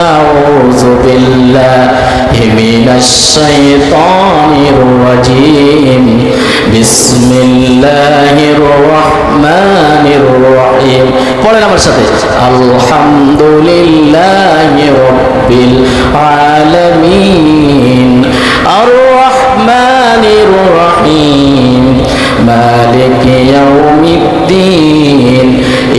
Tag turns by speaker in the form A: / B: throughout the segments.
A: أعوذ بالله من الشيطان الرجيم بسم الله الرحمن الرحيم পড়েন আমার সাথে আলহামদুলিল্লাহি রাব্বিল আলামিন আর রহমানির রহিম মালিকি ইয়াউমিদ্দিন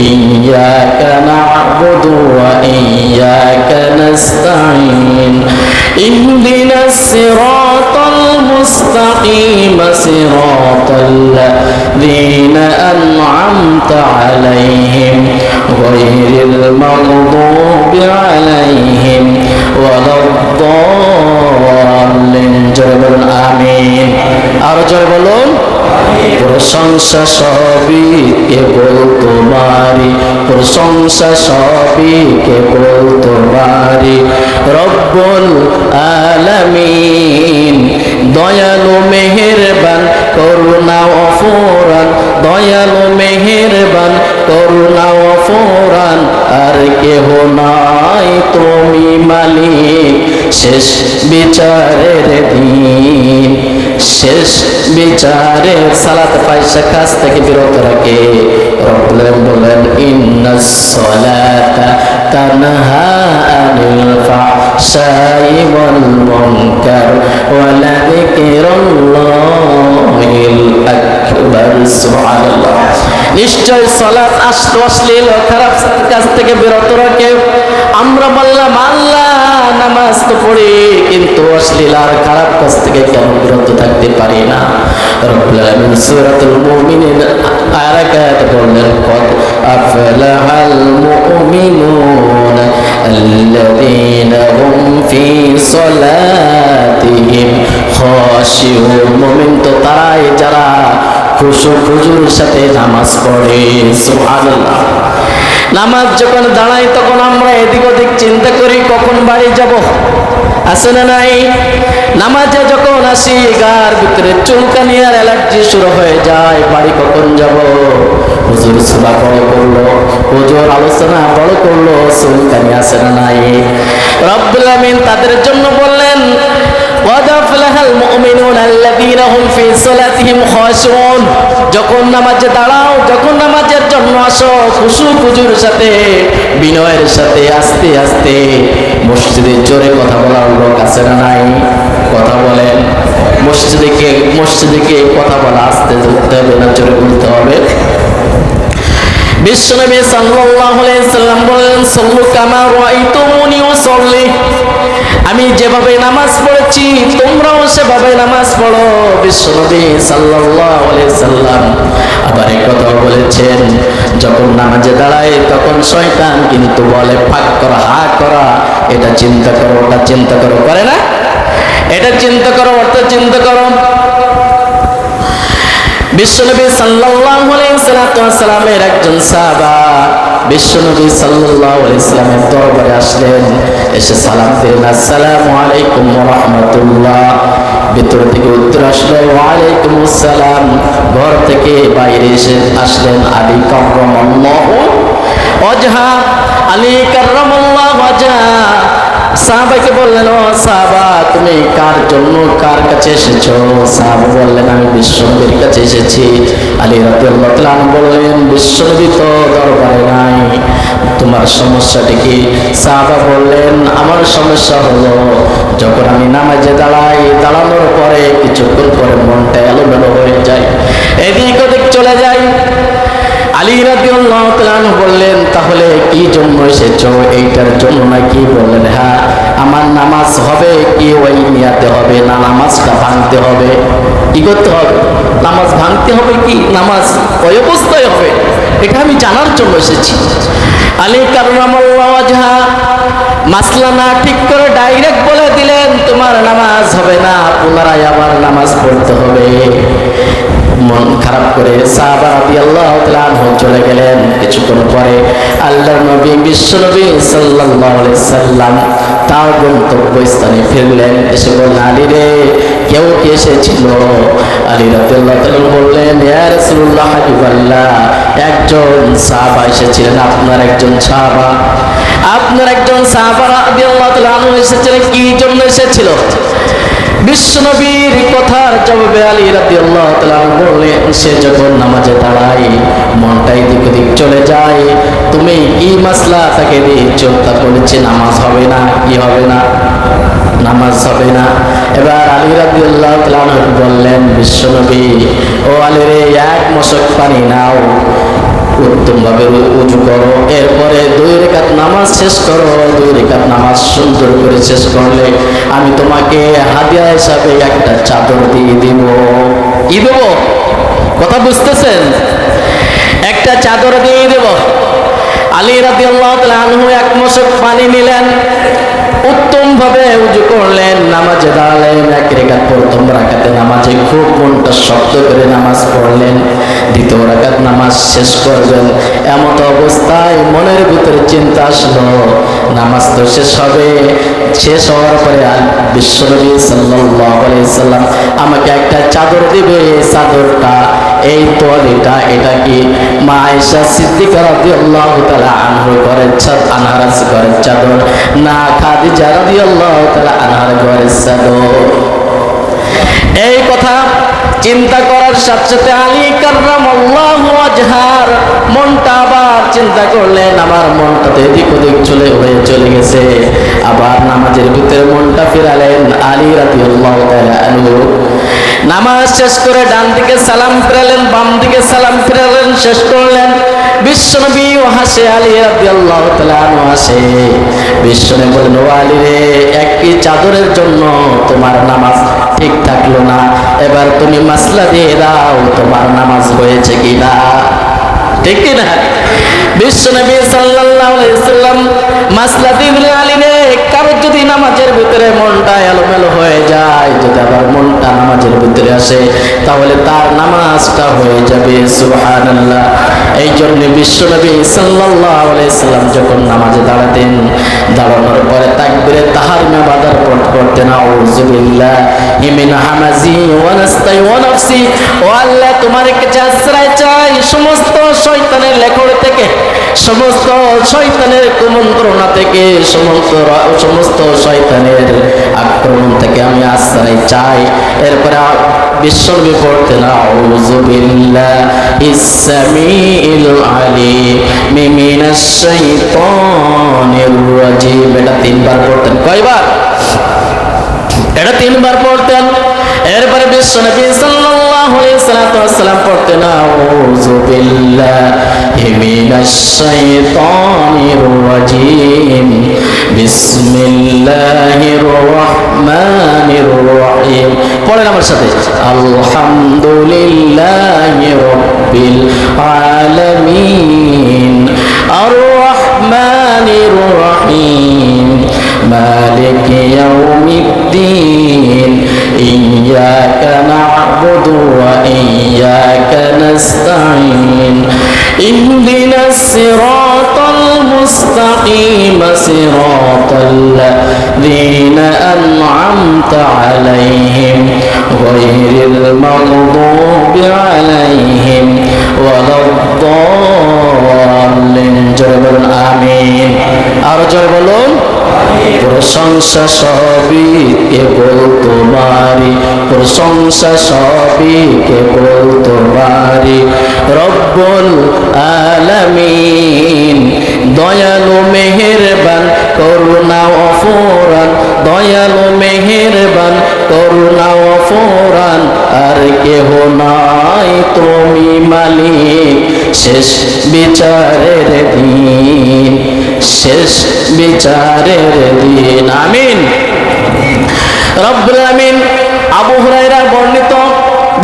A: ইয়্যাকা না'বুদু ওয়া ইয়্যাকা نستعين اهدنا الصراط المستقيم صراط الذين أنعمت عليهم غير المغضوب عليهم ولا الضالين آمين أرجو بلون প্রশংসা সবই কেবল তোমারই প্রশংসা সবই কেবল তোমারই রব্বুল আলামিন দয়ালু মেহেরবান করুণা ও ফুরান দয়ালু মেহেরবান করুণা ও ফুরান আর কেহ নাই তুমি মালিক শেষ বিচারের দিন শেষ বিচারের সালাত পয়সা কাজ থেকে বিরত রাখে রব্বুল আলামিন বলেন ইন্নাস সালাতা তানহা আনিল ফাহশাই ওয়াল মুনকার ওয়া লাযিকরুল্লাহিল আকবার সুবহানাল্লাহ নিশ্চয় সালাত অশ্লীল ও খারাপ কাজ থেকে বিরত রাখে আমরা বললাম আল্লাহ নামাজ তো পড়ি কিন্তু অশ্লীল আর খারাপ কাজ থেকে কেন বিরত থাকতে পারি না রব্বুল আলামিন সূরাতুল মুমিনুন আয়াত বললেন কদ আফলাহাল মুমিনুন আল্লাযীনা হুম ফি সালাতিহিম খাশিউন মুমিন তো তারাই যারা খুশুর সাথে নামাজ পড়ে সুবহানাল্লাহ নামাজ যখন দাঁড়াই তখন আমরা এদিক ওদিক চিন্তা করি কখন বাড়ি যাব আসে না নাই নামাজে যখন আসি গার ভিতরে চুলকানি আর অ্যালার্জি শুরু হয়ে যায় বাড়ি কখন যাব হুজুর সুরা বড় করলো হুজুর আলোচনা বড় করলো চুলকানি আসে না নাই রব্বুল আমিন তাদের জন্য বললেন ওয়াদ আফলাহাল মুমিনুন আল্লাযীনা হুম ফি সালাতিহিম খাশিউন যখন নামাজে দাঁড়াও যখন নামাজের জন্য আসো খুশুর সাথে বিনয়ের সাথে আস্তে আস্তে মসজিদে জোরে কথা বলার লোক আছে না নাই কথা বলেন মসজিদে কথা বলা আস্তে বলতে হবে না জোরে বলতে হবে বিশ্বনবী সাল্লাল্লাহু আলাইহি সাল্লাম বলেন সাল্লু কামা রাআইতুমুনি উসাল্লি আমি যেভাবে নামাজ পড়েছি তোমরাও সেভাবে নামাজ পড়ো বিশ্বনবী সাল্লাল্লাহু আলাইহি সাল্লাম আবার এই কথা বলেছেন যখন নামাজে দাঁড়ায় তখন শয়তান কিন্তু বলে ফাক করা হা করা এটা চিন্তা করো ওটা চিন্তা করো করে না এটা চিন্তা করো ওটা চিন্তা করো বিশ্বনবী সাল্লাল্লাহু আলাইহি সাল্লামের একজন সাহাবা বিশ্বনবী সাল্লাল্লাহু আলাইহি সাল্লামের দরবারে আসলেন এসে সালাম দিলেন আসসালামু আলাইকুম ওয়া রাহমাতুল্লাহ ভিতর থেকে উত্তর আসলো ওয়া আলাইকুম আসসালাম ঘর থেকে বাইরে এসে আসলেন আলী কাররামাল্লাহু ওয়াজহা আলী কাররামাল্লাহু ওয়াজহা সাহাবাকে বললেন ও সাহাবা তুমি কার জন্য কার কাছে এসেছো সাহাবা বললেন আমি বিশ্বনবীর কাছে এসেছি আলী রাদিয়াল্লাহু তাআলা বললেন বিশ্বনবী তো দরবারে নাই তোমার সমস্যাটা কি সাহাবা বললেন আমার সমস্যা হলো যখন আমি নামাজে দাঁড়াই দাঁড়ানোর পরে কিছুক্ষণ পরে মনটা এলোমেলো হয়ে যায় এদিক ওদিক চলে যায় আলী রাদিয়াল্লাহু তাআলা বললেন তাহলে কি জন্য এসেছো এইটার জন্য নাকি বললেন হ্যাঁ আমার নামাজ হবে কি ওই নিয়াতে হবে না নামাজটা ভাঙতে হবে কি করতে হবে নামাজ ভাঙতে হবে কি নামাজ ওই অবস্থায় হবে এটা আমি জানার জন্য এসেছি আলী কাররামাল্লাহু ওয়াজহা মাসলা না ঠিক করে ডাইরেক্ট বলে দিলেন তোমার নামাজ হবে না পুনরায় আবার নামাজ পড়তে হবে মন খারাপ করে সাহাবা রাদিয়াল্লাহু তাআলা চলে গেলেন কিছুক্ষণ পরে আল্লাহর নবী বিশ্বনবী সাল্লাল্লাহু আলাইহি সাল্লাম তার গন্তব্যস্থানে ফিরলেন এসে বললেন আলী রে কেউ কি এসেছিল আলী রাদিয়াল্লাহু তাআলা বললেন ইয়া রাসূলুল্লাহ হাবিবাল্লাহ একজন সাহাবা এসেছিলেন আপনার একজন সাহাবা আপনার একজন সাহাবা রাদিয়াল্লাহু তাআলা আনহু এসেছিলেন, কি জন্য এসেছিল? বিশ্বনবীর কথার জবাবে আলী রাদিয়াল্লাহু তাআলা বললেন, সে যখন নামাজে দাঁড়ায় মনটা এদিক ওদিক চলে যায়, তুমি কি মাসলা তাকে দিয়েছ? তা বলেছে নামাজ হবে না। কি হবে না? নামাজ হবে না। এবার আলী রাদিয়াল্লাহু তাআলা আনহু বললেন, বিশ্বনবী, ও আলী রে, এক মশক পানি নাও, উত্তম ভাবে উযু করো, এরপরে 2 রাকাত নামাজ শেষ করো। 2 রাকাত নামাজ সুন্দর করে শেষ করলে আমি তোমাকে হাদিয়া হিসাবে একটা চাদর দিয়ে দিব। কি দেব? কথা বুঝতেছেন? একটা চাদর দিয়ে দেব। আলী রাদিয়াল্লাহু তাআলা আনহু এক মশক পানি নিলেন, উত্তম ভাবে উযু করলেন, নামাজে দাঁড়ালেন। 1 রাকাত প্রথম রাকাতে নামাজে খুব মনটা শক্ত করে নামাজ পড়লেন। 2য় রাকাত নামাজ শেষ করবেন, এমত অবস্থায় মনের ভিতরে চিন্তা আসলো, নামাজ তো শেষ হবে। শেষ হওয়ার পরে বিশ্বনবী সাল্লাল্লাহু আলাইহি সাল্লাম আমাকে একটা চাদর দিবে। চাদরটা, এই তোয়ালিটা, এটা কি মা আয়েশা সিদ্দিকা রাদিয়াল্লাহু তাআলা আনহা ঘরের চাদর, না খাদিজা রাদিয়াল্লাহু তাআলা আনহার ঘরের চাদর? এই কথা চিন্তা করার সাথে সাথে আলী কাররামাল্লাহু ওয়াজহার মনটা আবার চিন্তা করলেন, আমার মনটা তো এদিক ওদিক চলে গেছে। আবার নামাজের ভিতরে মনটা ফিরালেন। আলী রাদিয়াল্লাহু তাআলা আনহু নামাজ শেষ করে ডান দিকে সালাম ফিরালেন, বাম দিকে সালাম ফিরালেন, শেষ করলেন। বিশ্বনবী হাসে, আলী রাদিয়াল্লাহু তাআলা আনহু হাসে। বিশ্বনবী বলেন, ও আলী রে, একটি চাদরের জন্য তোমার নামাজ ঠিক থাকলো না, এবার তুমি মাসলা দিয়ে দাও, তোমার নামাজ হয়েছে কিনা। ঠিক কিনা? বিশ্বনবী সাল্লাল্লাহু আলাইহি সাল্লাম মাসলা দিলেন, আলী রে, কারো যদি নামাজের ভিতরে মনটা এলোমেলো হয়ে যায়, যদি আবার মনটা নামাজের ভিতরে আসে, তাহলে তার নামাজটা হয়ে যাবে। সুবহানাল্লাহ। এই জন্য বিশ্বনবী সাল্লাল্লাহু আলাইহি সাল্লাম যখন নামাজে দাঁড়াতেন, দাঁড়ানোর পরে তাকবীরে তাহরিমা বাদার পড়তেন, আউযু বিল্লাহি মিন হামাজি ওয়া নাস্তাই ওয়া নাফসি। ও আল্লাহ, তোমার কাছে আশ্রয় চাই সমস্ত শয়তানের লেখড় থেকে, সমস্ত শয়তানের কুমন্ত্রণা থেকে, সমস্ত শয়তানের আক্রমণ থেকে আমি আশ্রয় চাই। এরপরে বিশ্বনবী পড়তেন, আউযু বিল্লাহিস সামিউল আলিম মিনাশ শাইতানির রাজিম। এটা 3 বার পড়তেন। কয়বার? এটা 3 বার পড়তেন। এরপরে বিশ্বনবী সাল্লাল্লাহু আলাইহি ওয়াসাল্লাম পড়তেন, আউযু বিল্লাহি মিনাশ শাইতানির রাজিম, বিসমিল্লাহির রহমানির রহিম। পড়েন আমার সাথে, আলহামদুলিল্লাহি রাব্বিল আলামিন, আর রহমানির রহিম, মালিকি ইয়াউমিদ্দিন, ইয়্যাকা না'বুদু ওয়া ইয়্যাকা নাস্তাঈন, ইহদিনাস সিরাতাল মুস্তাকিম, সিরাতাল লাযীনা আন'আমতা আলাইহিম গায়রিল মাগদুবি আলাইহিম ওয়ালাদ-দাল্লিন। জোরে বলুন আমিন। আরো জোরে বলুন। প্রশংসা সবই কেবল তোমারই, প্রশংসা সবই কেবল তোমারই, রব্বুল আলামিন। দয়ালু মেহেরবান করুণা অফুরান, দয়ালু মেহেরবান করুণা অফুরান, আর কেহ নাই তুমি মালিক শেষ বিচারের দিন, শেষ বিচারের দিন। আমিন। রব্বুল আমিন। আবু হুরায়রা বর্ণিত,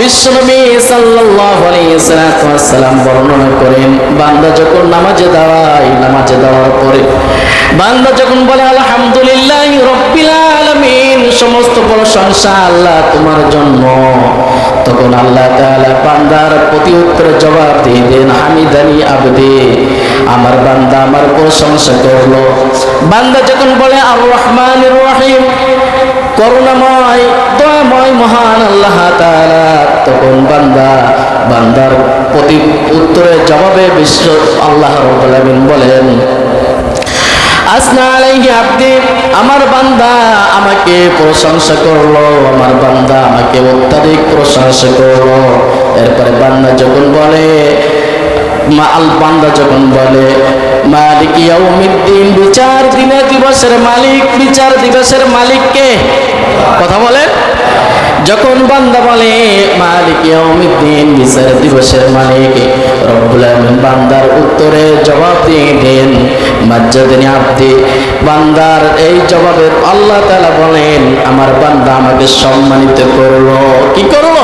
A: বিশ্বনবী সাল্লাল্লাহু আলাইহি ওয়াসাল্লাম বর্ণনা করেন, বান্দা যখন নামাজে দাঁড়ায়, নামাজে দাঁড়ার পরে বান্দা যখন বলে আলহামদুলিল্লাহি রাব্বিল আলামিন, সমস্ত প্রশংসা আল্লাহ তোমার জন্য, তখন আল্লাহ তাআলা বান্দার প্রতি উত্তরে জবাব দিয়ে দেন, হামিদানি আবদি, আমার বান্দা আমার প্রশংসা করলো। বান্দা যখন বলে আর রহমানির রহিম, করুণাময় দয়াময় মহান আল্লাহ তাআলা, তখন বান্দার প্রতি উত্তরে জবাবে বিশ্ব আল্লাহ রাব্বুল আলামিন বলেন, আসনা আলাইহি আব্দি, আমার বান্দা আমাকে প্রশংসা করলো, আমার বান্দা আমাকে অত্যাধিক প্রশংসা করলো। এরপরে বান্দা যখন বলে বান্দা যখন বলে মালিক ইয়াউমিদ্দিন, বিচার দিবসের মালিক, বিচার দিবসের মালিক কে? কথা বলে। যখন বান্দা বলে মালিক ইয়াউমিদ্দিন, বিচার দিবসের মালিক রব্বুল আলামিন, বান্দার উত্তরে জবাব দিয়ে দেন মাজ্জাদানি আব্দি, বান্দার এই জবাবের আল্লাহ তাআলা বলেন আমার বান্দা আমাকে সম্মানিত করলো। কি করলো?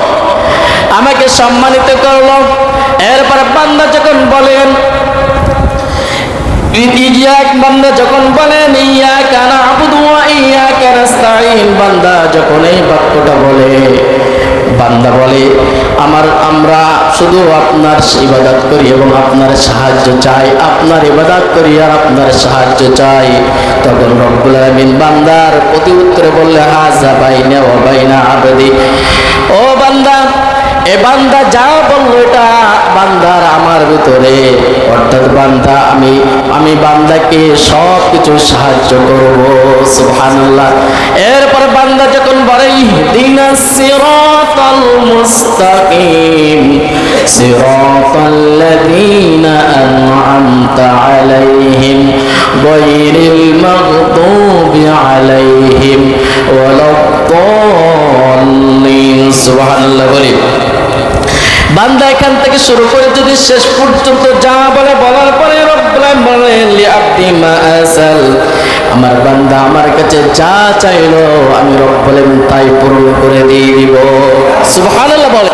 A: আমাকে সম্মানিত করলো। এরপর বান্দা যখন বলেন বান্দা যখন বলেন ইয়াকা না'বুদু ওয়া ইয়াকা নাস্তাঈন, বান্দা যখন এই বাক্যটা বলে, বান্দা বলে আমরা শুধু আপনার ইবাদত করি এবং আপনার সাহায্য চাই, আপনার ইবাদত করি আর আপনার সাহায্য চাই, তখন রব্বুল আলামিন বান্দার প্রতি উত্তরে বললে হাযা বাইনা ওয়া বাইনা আবদি, ও বান্দা, এ বান্দা যা বললো এটা বান্দার আমার ভিতরে, অর্থাৎ বান্দা আমি বান্দাকে সব কিছু সাহায্য করব। সুবহানাল্লাহ। এরপর বান্দা যখন বলে ইহদিনাস সিরাতাল মুস্তাকিম সিরাতাল্লাযীনা আন'আমতা আলাইহিম গায়রিল মাগদুবি আলাইহিম ওয়ালাদ-দাল্লিন। সুবহানাল্লাহ। বলি বান্দা এখান থেকে শুরু করে যদি শেষ পর্যন্ত যা বলে, বলার পরে রব্বুল আলামিন বলেন লি আব্দি মা আসাল, আমার বান্দা আমার কাছে যা চাইলো আমি রব্বুল আলামিন তাই পূরণ করে দিয়ে দিব। সুবহানাল্লাহ বলে।